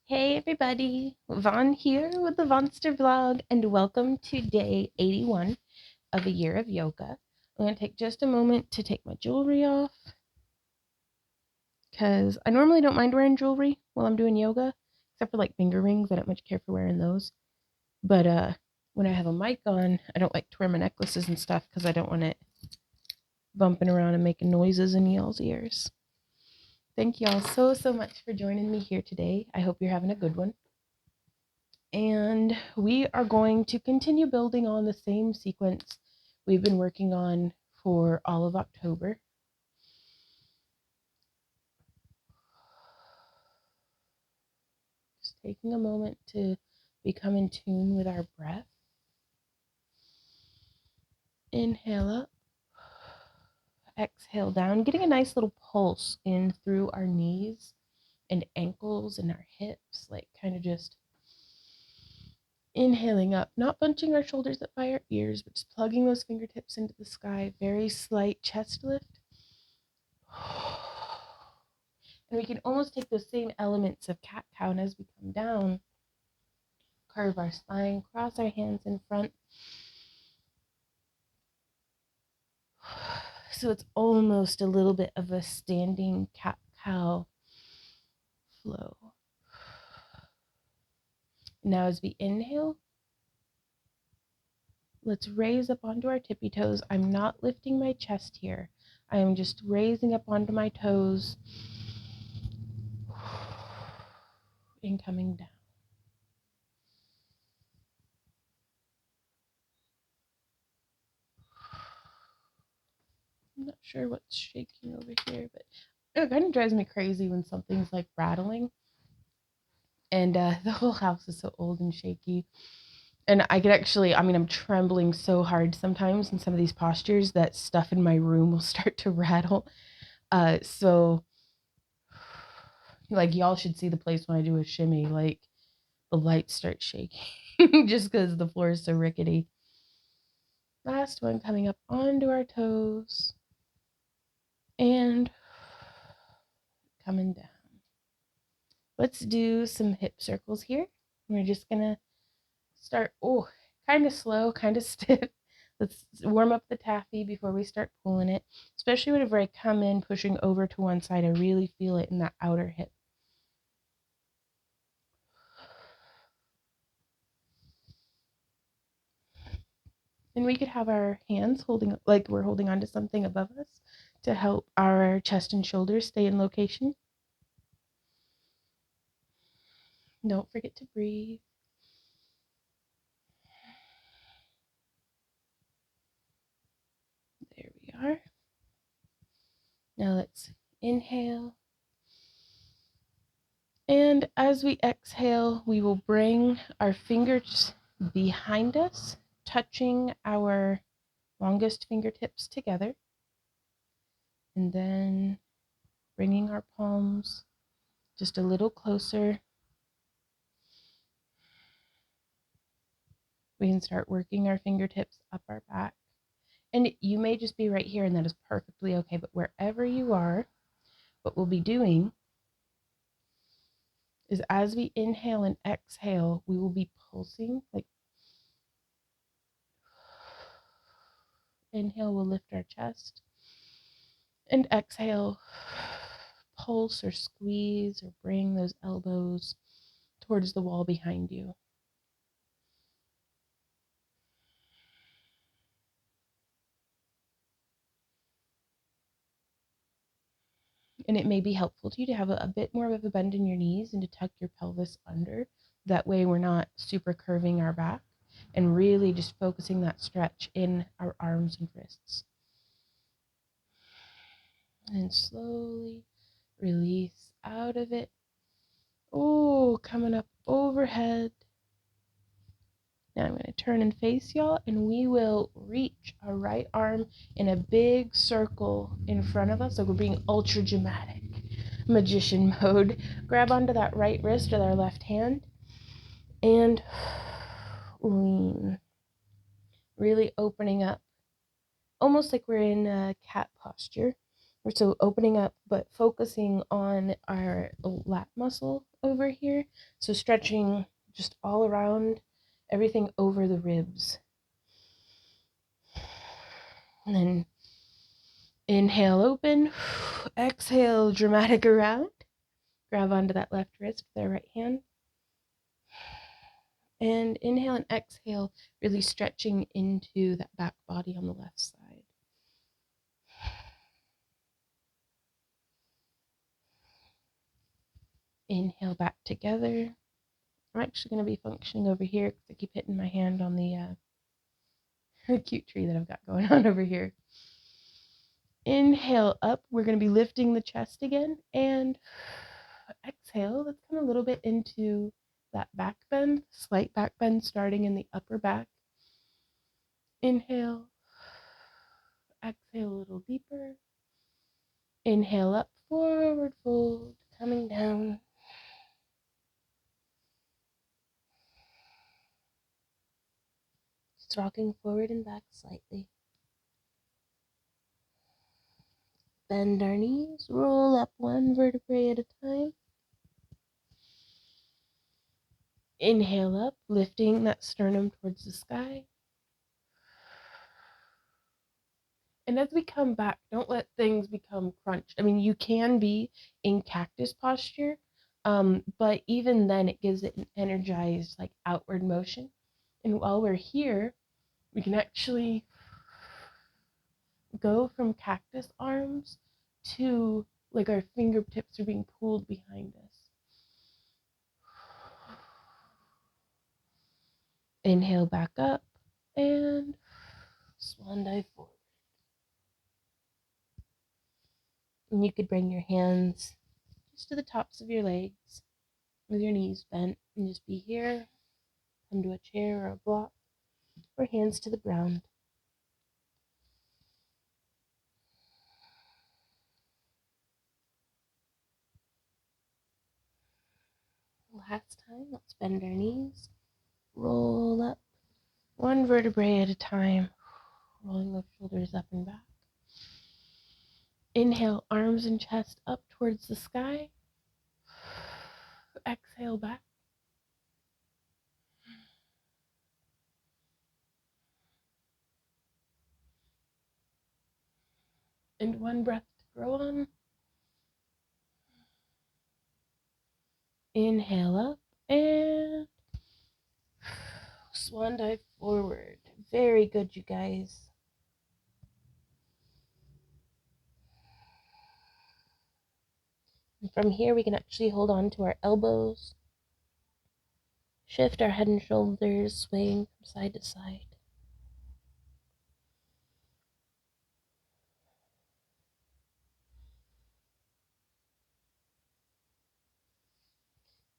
Hey everybody, Vaughn here with the Vonster vlog, and welcome to day 81 of a year of yoga. I'm going to take just a moment to take my jewelry off because I normally don't mind wearing jewelry while I'm doing yoga, except for like finger rings. I don't much care for wearing those. But when I have a mic on, I don't like to wear my necklaces and stuff because I don't want it bumping around and making noises in y'all's ears. Thank y'all so much for joining me here today. I hope you're having a good one. And we are going to continue building on the same sequence we've been working on for all of October. Just taking a moment to become in tune with our breath. Inhale up, exhale down, getting a nice little pulse in through our knees and ankles and our hips, like kind of just inhaling up, not bunching our shoulders up by our ears, but just plugging those fingertips into the sky. Very slight chest lift. And we can almost take those same elements of cat-cow, and as we come down, curve our spine, cross our hands in front. So it's almost a little bit of a standing cat-cow flow. Now as we inhale, let's raise up onto our tippy toes. I'm not lifting my chest here. I am just raising up onto my toes and coming down. I'm not sure what's shaking over here, but it kind of drives me crazy when something's like rattling. And the whole house is so old and shaky. And I could actually, I'm trembling so hard sometimes in some of these postures that stuff in my room will start to rattle. So, like, y'all should see the place when I do a shimmy. Like, the lights start shaking just because the floor is so rickety. Last one, coming up onto our toes and coming down. Let's do some hip circles here. We're just going to start, kind of slow, kind of stiff. Let's warm up the taffy before we start pulling it, especially whenever I come in pushing over to one side. I really feel it in that outer hip. And we could have our hands holding, like we're holding onto something above us to help our chest and shoulders stay in location. Don't forget to breathe. There we are. Now let's inhale. And as we exhale, we will bring our fingers behind us, touching our longest fingertips together. And then bringing our palms just a little closer. We can start working our fingertips up our back. And you may just be right here, and that is perfectly okay. But wherever you are, what we'll be doing is as we inhale and exhale, we will be pulsing. Like, inhale, we'll lift our chest. And exhale, pulse or squeeze or bring those elbows towards the wall behind you. And it may be helpful to you to have a bit more of a bend in your knees and to tuck your pelvis under. That way we're not super curving our back and really just focusing that stretch in our arms and wrists. And slowly release out of it. Oh, coming up overhead. Now I'm going to turn and face y'all, and we will reach our right arm in a big circle in front of us. So we're being ultra dramatic, magician mode. Grab onto that right wrist with our left hand and lean. Really opening up, almost like we're in a cat posture. So opening up, but focusing on our lat muscle over here. So stretching just all around, everything over the ribs. And then inhale, open. Exhale, dramatic around. Grab onto that left wrist with our right hand. And inhale and exhale, really stretching into that back body on the left side. Inhale back together. I'm actually going to be functioning over here because I keep hitting my hand on the cute tree that I've got going on over here. Inhale up. We're going to be lifting the chest again. And exhale. Let's come a little bit into that back bend, slight back bend starting in the upper back. Inhale. Exhale a little deeper. Inhale up, forward fold, coming down. Just rocking forward and back slightly. Bend our knees, roll up one vertebrae at a time. Inhale up, lifting that sternum towards the sky. And as we come back, don't let things become crunched. I mean, you can be in cactus posture, but even then it gives it an energized, like outward motion. And while we're here, we can actually go from cactus arms to like our fingertips are being pulled behind us. Inhale back up and swan dive forward. And you could bring your hands just to the tops of your legs with your knees bent and just be here. Come to a chair or a block or hands to the ground. Last time, let's bend our knees, roll up one vertebrae at a time, rolling those shoulders up and back. Inhale, arms and chest up towards the sky. Exhale back. And one breath to grow on. Inhale up and swan dive forward. Very good, you guys. And from here, we can actually hold on to our elbows, shift our head and shoulders, swaying from side to side.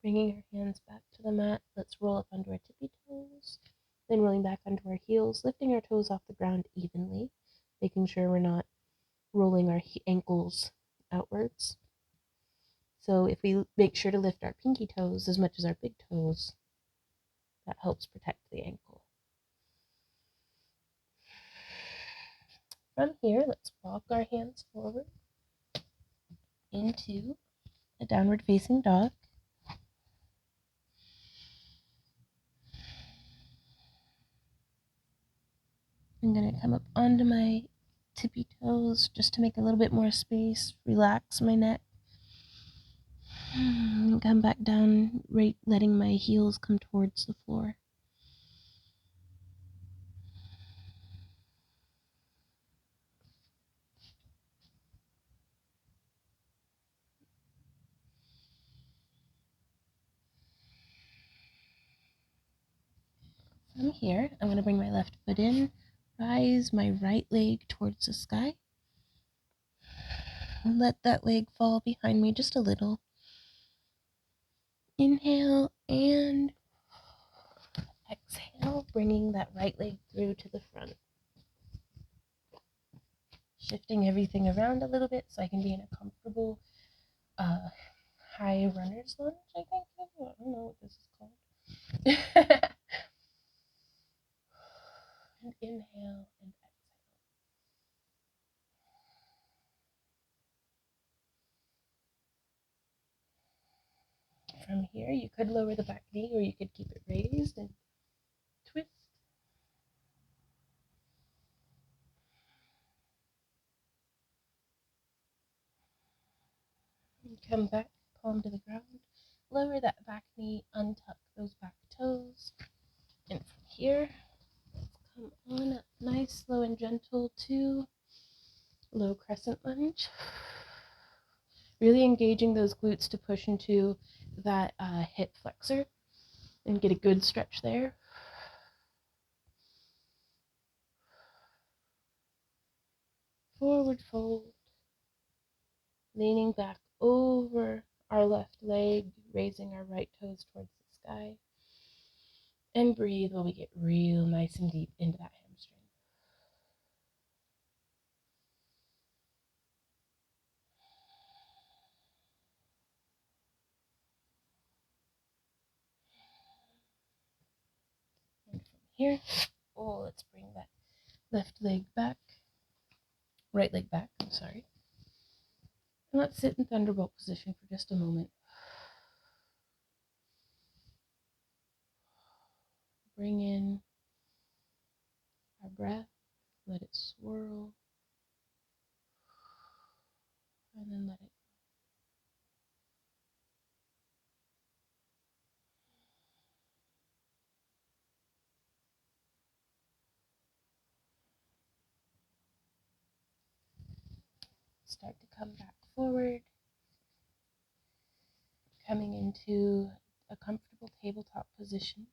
Bringing our hands back to the mat, let's roll up onto our tippy toes, then rolling back onto our heels, lifting our toes off the ground evenly, making sure we're not rolling our ankles outwards. So if we make sure to lift our pinky toes as much as our big toes, that helps protect the ankle. From here, let's walk our hands forward into a downward facing dog. I'm going to come up onto my tippy toes just to make a little bit more space, relax my neck, and come back down, right, letting my heels come towards the floor. From here, I'm going to bring my left foot in, rise my right leg towards the sky, and let that leg fall behind me just a little. Inhale and exhale, bringing that right leg through to the front. Shifting everything around a little bit so I can be in a comfortable high runner's lunge, I think. I don't know what this is called. And inhale and exhale. you could lower the back knee or you could keep it raised and twist. And come back, palm to the ground. Lower that back knee, untuck those back toes. And from here, let's come on up nice, slow, and gentle to low crescent lunge. Really engaging those glutes to push into that hip flexor and get a good stretch there. Forward fold. Leaning back over our left leg, raising our right toes towards the sky. And breathe while we get real nice and deep into that hamstring. And from here, let's bring that left leg back, right leg back, I'm sorry. And let's sit in thunderbolt position for just a moment. Bring in our breath, let it swirl, and then let it go. Start to come back forward, coming into a comfortable tabletop position.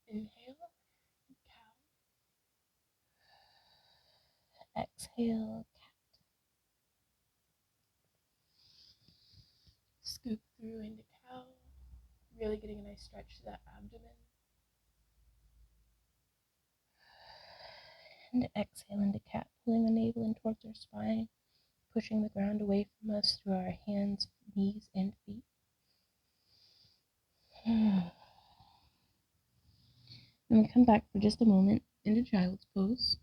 Inhale, cow. Exhale, cat. Scoop through into cow, really getting a nice stretch to that abdomen. And exhale into cat, pulling the navel in towards our spine, pushing the ground away from us through our hands, knees, and feet. And we come back for just a moment into child's pose.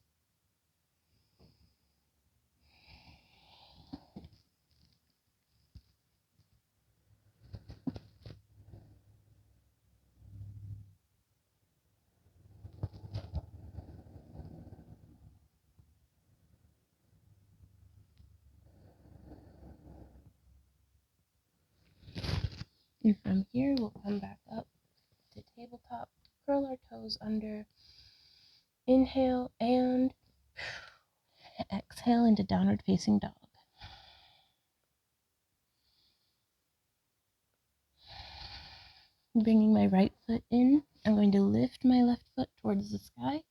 And from here, we'll come back up to tabletop, curl our toes under, inhale, and exhale into downward facing dog. Bringing my right foot in, I'm going to lift my left foot towards the sky.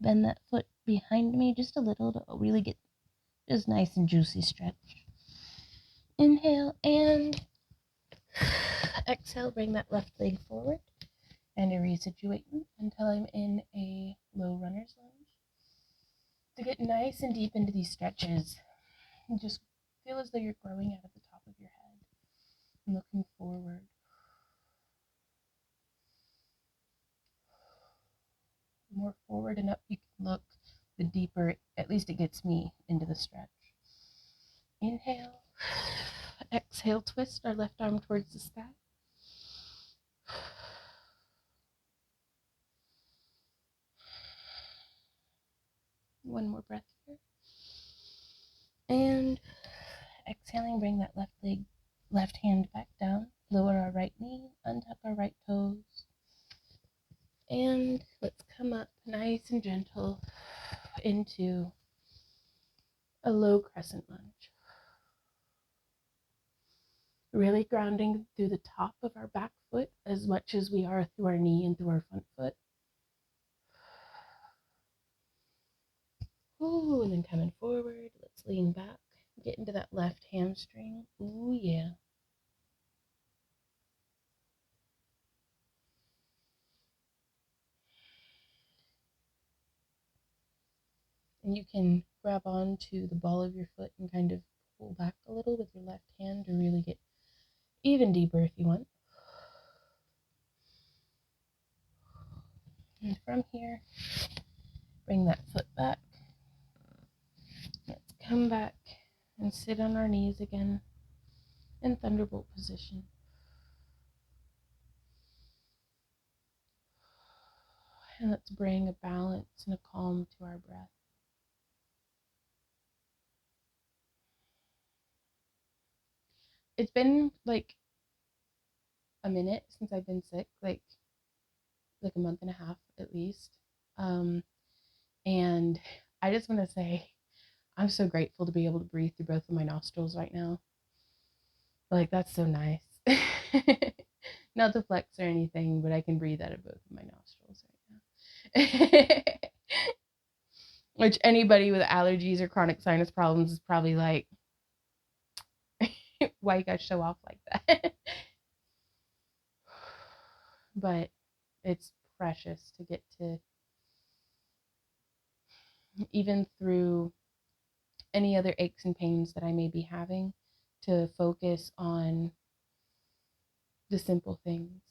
Bend that foot behind me just a little to really get this nice and juicy stretch. Inhale and exhale, bring that left leg forward and a resituate until I'm in a low runner's lunge. To get nice and deep into these stretches, just feel as though you're growing out of the top of your head and looking forward. The more forward and up you can look, the deeper, at least it gets me into the stretch. Inhale, exhale, twist our left arm towards the sky. One more breath here. And exhaling, bring that left hand back down. Lower our right knee, untuck our right toes. And let's come up nice and gentle into a low crescent lunge. Really grounding through the top of our back foot as much as we are through our knee and through our front foot. Ooh, and then coming forward, let's lean back, get into that left hamstring. Ooh, yeah. And you can grab onto the ball of your foot and kind of pull back a little with your left hand to really get even deeper if you want. And from here, bring that foot back. Let's come back And sit on our knees again in thunderbolt position. And let's bring a balance and a calm to our breath. It's been like a minute since I've been sick, like a month and a half at least. And I just want to say I'm so grateful to be able to breathe through both of my nostrils right now. Like, that's so nice. Not to flex or anything, but I can breathe out of both of my nostrils right now. Which anybody with allergies or chronic sinus problems is probably like, why you gotta show off like that? But it's precious to get to, even through any other aches and pains that I may be having, to focus on the simple things.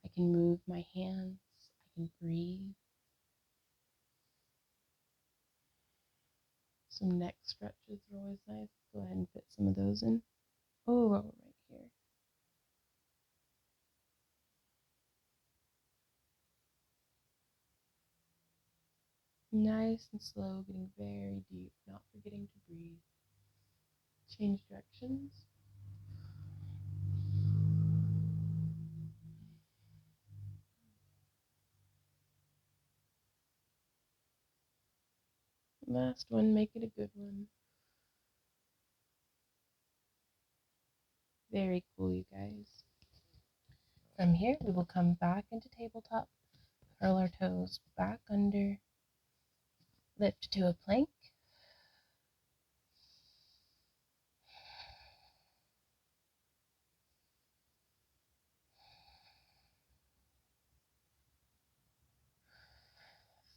I can move my hands, I can breathe. Some neck stretches are always nice. Go ahead and fit some of those in. Oh, right here. Nice and slow, getting very deep, not forgetting to breathe. Change directions. Last one, make it a good one. Very cool, you guys. From here, we will come back into tabletop, curl our toes back under, lift to a plank.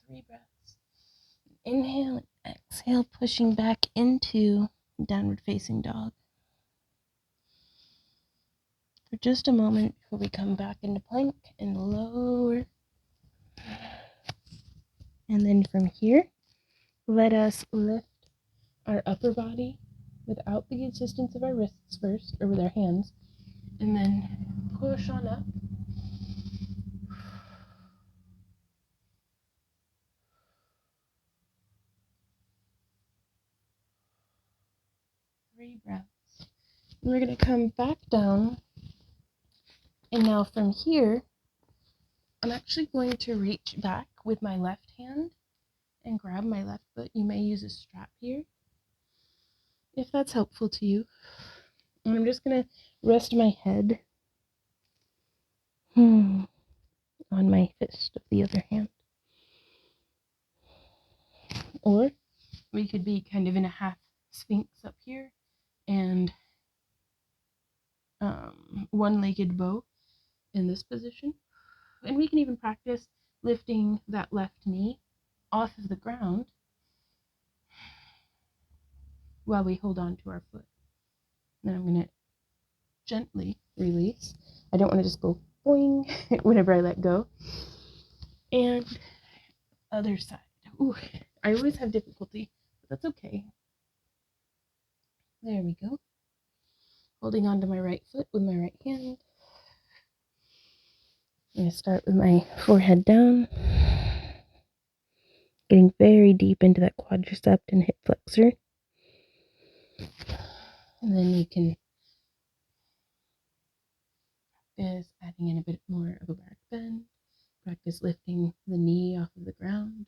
Three breaths. Inhale and exhale, pushing back into downward facing dog. For just a moment before we come back into plank and lower. And then from here, let us lift our upper body without the assistance of our wrists first, or with our hands, and then push on up. Three breaths. And we're going to come back down. And now from here, I'm actually going to reach back with my left hand and grab my left foot. You may use a strap here, if that's helpful to you. And I'm just going to rest my head on my fist of the other hand. Or we could be kind of in a half sphinx up here and one-legged bow in this position. And we can even practice lifting that left knee off of the ground while we hold on to our foot. Then I'm going to gently release. I don't want to just go boing whenever I let go. And other side. Ooh, I always have difficulty, but that's okay. There we go. Holding on to my right foot with my right hand. I'm going to start with my forehead down. Getting very deep into that quadricep and hip flexor. And then you can practice adding in a bit more of a back bend. Practice lifting the knee off of the ground.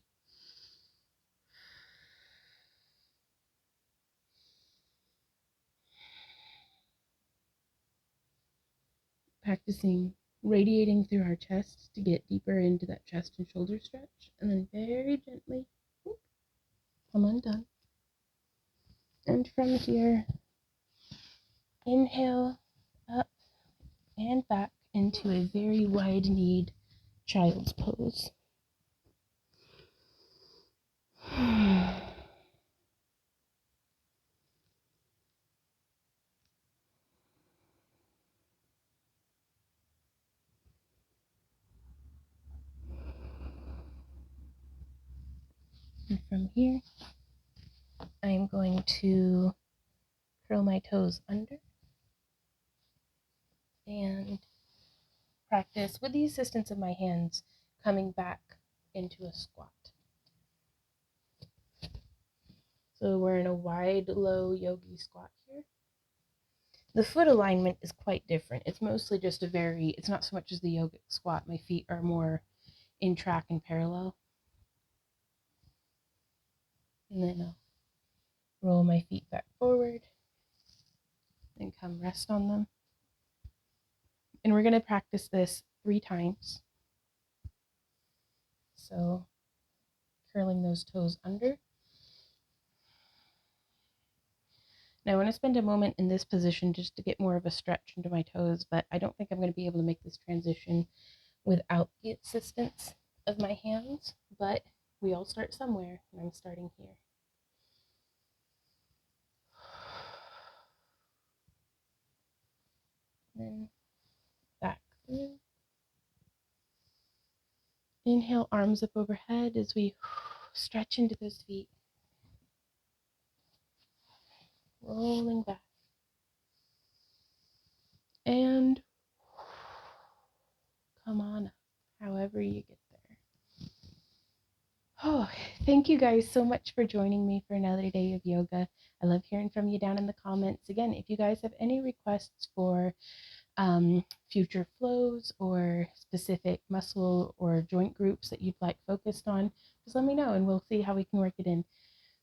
Practicing radiating through our chest to get deeper into that chest and shoulder stretch. And then very gently, come undone. And from here, inhale up and back into a very wide-kneed child's pose. And from here, I'm going to curl my toes under and practice with the assistance of my hands coming back into a squat. So we're in a wide, low yogi squat here. The foot alignment is quite different. It's mostly just it's not so much as the yogic squat. My feet are more in track and parallel. And then I'll roll my feet back forward and come rest on them. And we're going to practice this 3 times. So curling those toes under. Now I want to spend a moment in this position just to get more of a stretch into my toes, but I don't think I'm going to be able to make this transition without the assistance of my hands, but we all start somewhere, and I'm starting here. Then back through. Inhale, arms up overhead as we stretch into those feet. Rolling back. And come on up, however you get there. Oh, thank you guys so much for joining me for another day of yoga. I love hearing from you down in the comments. Again, if you guys have any requests for future flows or specific muscle or joint groups that you'd like focused on, just let me know and we'll see how we can work it in.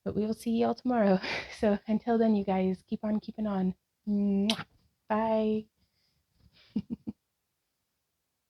But we will see y'all tomorrow. So until then, you guys keep on keeping on. Mwah. Bye.